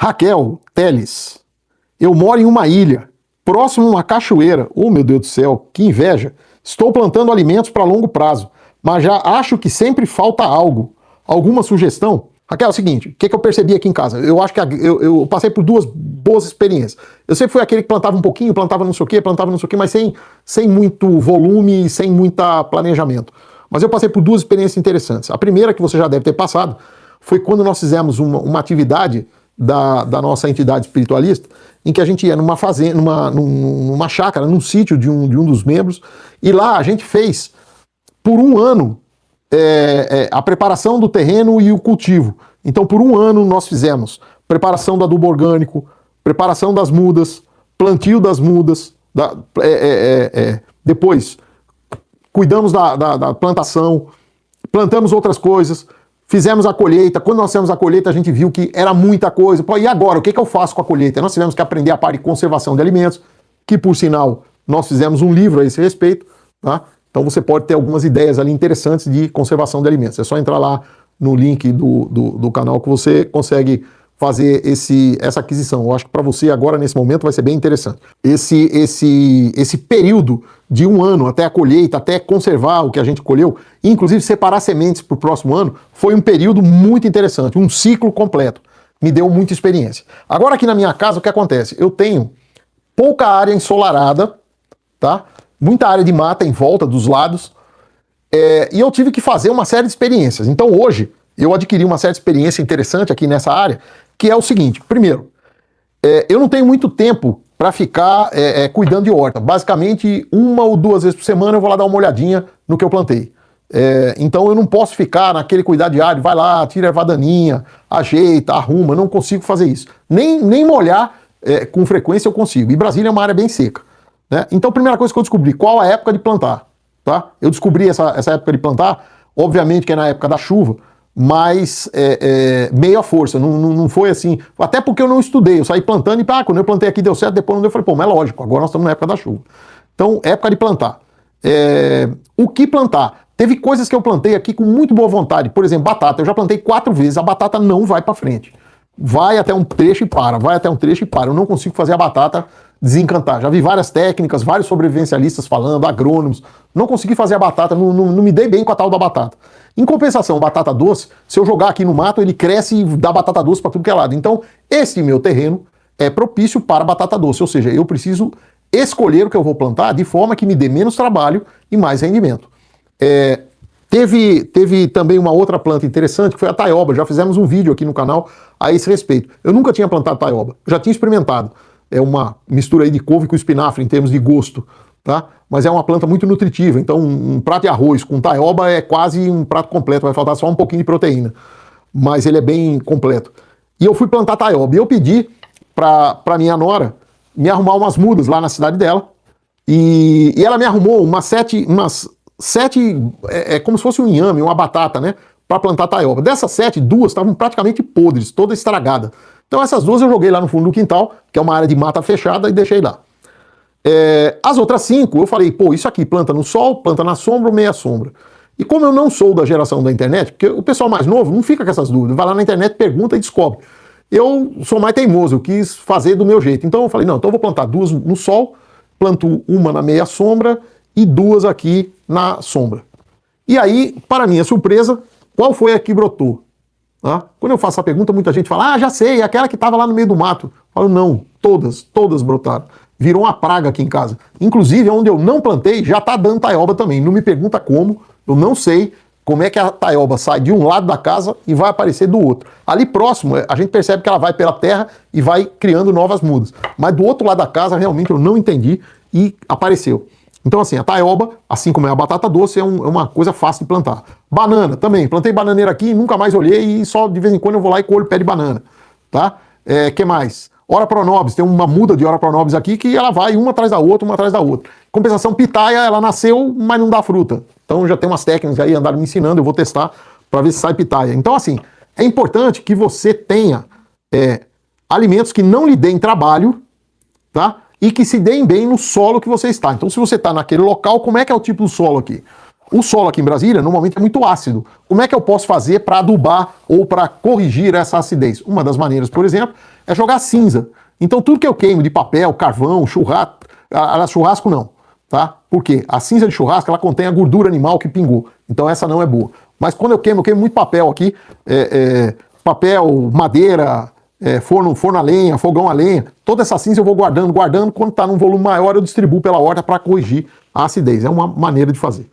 Raquel Teles, eu moro em uma ilha, próximo a uma cachoeira. Oh, meu Deus do céu, que inveja. Estou plantando alimentos para longo prazo, mas já acho que sempre falta algo. Alguma sugestão? Raquel, é o seguinte, o que eu percebi aqui em casa? Eu acho que eu passei por duas boas experiências. Eu sempre fui aquele que plantava um pouquinho, plantava não sei o quê, mas sem muito volume, sem muito planejamento. Mas eu passei por duas experiências interessantes. A primeira, que você já deve ter passado, foi quando nós fizemos uma atividade da nossa entidade espiritualista, em que a gente ia numa fazenda, numa chácara, num sítio de um dos membros, e lá a gente fez, por um ano, a preparação do terreno e o cultivo. Então, por um ano, nós fizemos preparação do adubo orgânico, preparação das mudas, plantio das mudas, depois cuidamos da plantação, plantamos outras coisas, fizemos a colheita. Quando nós fizemos a colheita, a gente viu que era muita coisa. Pô, e agora? O que eu faço com a colheita? Nós tivemos que aprender a parte de conservação de alimentos, que, por sinal, nós fizemos um livro a esse respeito, tá? Então você pode ter algumas ideias ali interessantes de conservação de alimentos. É só entrar lá no link do canal que você consegue fazer essa aquisição. Eu acho que para você agora, nesse momento, vai ser bem interessante. Esse período de um ano até a colheita, até conservar o que a gente colheu, e inclusive separar sementes para o próximo ano, foi um período muito interessante, um ciclo completo. Me deu muita experiência. Agora aqui na minha casa, o que acontece? Eu tenho pouca área ensolarada, tá? Muita área de mata em volta dos lados, e eu tive que fazer uma série de experiências. Então hoje eu adquiri uma certa experiência interessante aqui nessa área, que é o seguinte: primeiro, eu não tenho muito tempo para ficar cuidando de horta. Basicamente, 1 ou 2 vezes por semana eu vou lá dar uma olhadinha no que eu plantei. Então eu não posso ficar naquele cuidar diário, vai lá, tira a erva daninha, ajeita, arruma, não consigo fazer isso. Nem molhar com frequência eu consigo. E Brasília é uma área bem seca, né? Então, primeira coisa que eu descobri, qual a época de plantar, tá? Eu descobri essa época de plantar, obviamente que é na época da chuva, mas meio à força, não foi assim, até porque eu não estudei, eu saí plantando e quando eu plantei aqui deu certo, depois não deu, eu falei, pô, mas é lógico, agora nós estamos na época da chuva. Então, época de plantar. O que plantar? Teve coisas que eu plantei aqui com muito boa vontade, por exemplo, batata, eu já plantei 4 vezes, a batata não vai para frente. Vai até um trecho e para, eu não consigo fazer a batata desencantar. Já vi várias técnicas, vários sobrevivencialistas falando, agrônomos, não consegui fazer a batata, não me dei bem com a tal da batata. Em compensação, batata doce, se eu jogar aqui no mato, ele cresce e dá batata doce para tudo que é lado. Então, esse meu terreno é propício para batata doce, ou seja, eu preciso escolher o que eu vou plantar de forma que me dê menos trabalho e mais rendimento. Teve também uma outra planta interessante, que foi a taioba. Já fizemos um vídeo aqui no canal a esse respeito. Eu nunca tinha plantado taioba, já tinha experimentado. É uma mistura aí de couve com espinafre em termos de gosto, tá? Mas é uma planta muito nutritiva, então um prato de arroz com taioba é quase um prato completo, vai faltar só um pouquinho de proteína, mas ele é bem completo. E eu fui plantar taioba, e eu pedi para minha nora me arrumar umas mudas lá na cidade dela, e ela me arrumou umas sete, como se fosse um inhame, uma batata, né, para plantar taioba. Dessas 7, 2 estavam praticamente podres, toda estragada. Então essas 2 eu joguei lá no fundo do quintal, que é uma área de mata fechada, e deixei lá. As outras 5 eu falei, pô, isso aqui planta no sol, planta na sombra ou meia sombra. E como eu não sou da geração da internet, porque o pessoal mais novo não fica com essas dúvidas, vai lá na internet, pergunta e descobre. Eu sou mais teimoso, eu quis fazer do meu jeito. Então eu falei, não, então eu vou plantar 2 no sol, planto uma na meia sombra e 2 aqui na sombra. E aí, para minha surpresa, qual foi a que brotou? Tá? Quando eu faço a pergunta, muita gente fala, já sei, aquela que estava lá no meio do mato. Eu falo, não, todas brotaram. Virou uma praga aqui em casa. Inclusive, onde eu não plantei, já está dando taioba também. Não me pergunta como, eu não sei como é que a taioba sai de um lado da casa e vai aparecer do outro. Ali próximo, a gente percebe que ela vai pela terra e vai criando novas mudas. Mas do outro lado da casa, realmente, eu não entendi e apareceu. Então, assim, a taioba, assim como é a batata doce, é uma coisa fácil de plantar. Banana também. Plantei bananeira aqui, nunca mais olhei e só de vez em quando eu vou lá e colho pé de banana. Tá? Que mais? Ora pronobis. Tem uma muda de ora pronobis aqui que ela vai uma atrás da outra, uma atrás da outra. Compensação pitaia, ela nasceu, mas não dá fruta. Então já tem umas técnicas aí, andaram me ensinando, eu vou testar para ver se sai pitaia. Então, assim, é importante que você tenha alimentos que não lhe deem trabalho, tá? E que se deem bem no solo que você está. Então, se você está naquele local, como é que é o tipo do solo aqui? O solo aqui em Brasília normalmente é muito ácido. Como é que eu posso fazer para adubar ou para corrigir essa acidez? Uma das maneiras, por exemplo, é jogar cinza. Então tudo que eu queimo de papel, carvão, churrasco não, tá? Por quê? A cinza de churrasco ela contém a gordura animal que pingou. Então essa não é boa. Mas quando eu queimo muito papel aqui, papel, madeira, forno a lenha, fogão a lenha, toda essa cinza eu vou guardando. Quando está num volume maior eu distribuo pela horta para corrigir a acidez. É uma maneira de fazer.